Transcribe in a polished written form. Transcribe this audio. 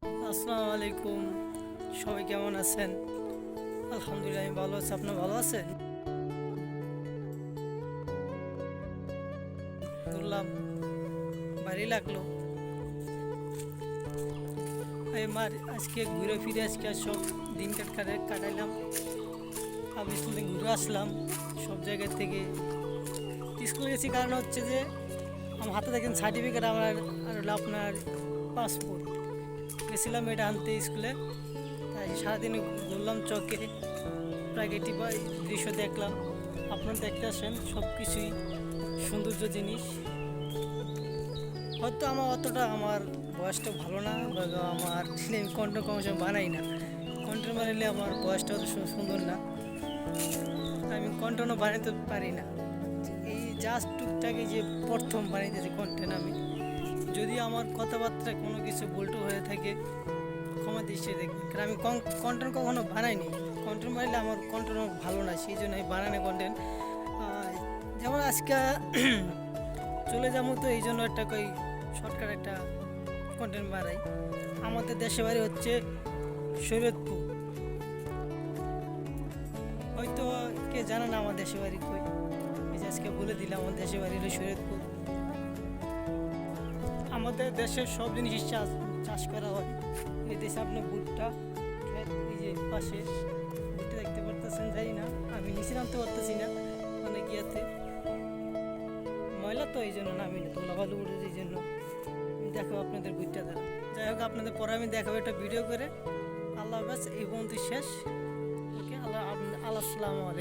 আসসালামু আলাইকুম। সবাই কেমন আছেন? আলহামদুলিল্লাহ আমি ভালো আছি। আপনি ভালো আছেন? ঘুরলাম, ভারী লাগলো। আজকে ঘুরে ফিরে আজকে সব দিন কাটাইলাম। আমি স্কুল থেকে ঘুরে আসলাম সব জায়গা থেকে। স্কুলে গেছি কারণ হচ্ছে যে আমার হাতে দেখেন সার্টিফিকেট আমার আর হলো আপনার পাসপোর্ট। গেছিলাম এটা আনতে স্কুলে। তাই সারাদিন ঘুরলাম চকে, প্রাকৃতিক দৃশ্য দেখলাম। আপনারা দেখতে আসেন, সব কিছুই সৌন্দর্য জিনিস। হয়তো আমার বয়সটা ভালো না, বা আমার আমি কন্টেন্ট কমিশন বানাই না। কন্টেন্ট বানাইলে আমার বয়সটা অত সুন্দর না, আমি কন্টেন্টও বানাতে পারি না। এই জাস্ট টুকটাকে যে প্রথম বানাইতেছি কন্টেন্ট আমি। যদি আমার কথাবার্তায় কোনো কিছু উল্টো হয়ে থাকে ক্ষমা দৃষ্টিতে দেখবেন, কারণ আমি কন্টেন্ট কখনো বানাইনি। কন্টেন্ট বানাইলে আমার কন্টেন্ট ভালো না, সেই জন্য আমি বানানো কন্টেন্ট। যেমন আজকে চলে যাবো, তো এই জন্য একটা শর্টকাট একটা কন্টেন্ট বানাই। আমাদের দেশে বাড়ি হচ্ছে শরীয়তপুর। হয়তো কে জানে না আমার দেশে বাড়ি কই, এই যে আজকে বলে দিলাম আমার দেশে বাড়ি হলো শরীয়তপুর। আমাদের দেশের সব জিনিস চাষ করা হয়। এই দেশে আপনার ভুট্টা ক্ষেত, এই যে পাশে ভুট্টা দেখতে পারতেছেন, জানি না আমি নিচে নামতে পারতেছি না, মানে গিয়াতে ময়লা তো এই জন্য নামি না, তোলা ভালো উঠেছে এই জন্য। আমি দেখাবো আপনাদের ভুট্টা দ্বারা। যাই হোক, আপনাদের পরে আমি দেখাবো একটা ভিডিও করে। আল্লাহ হাফেজ, এই পর্যন্ত শেষ। ওকে, আল্লাহ আসসালামু আলাইকুম।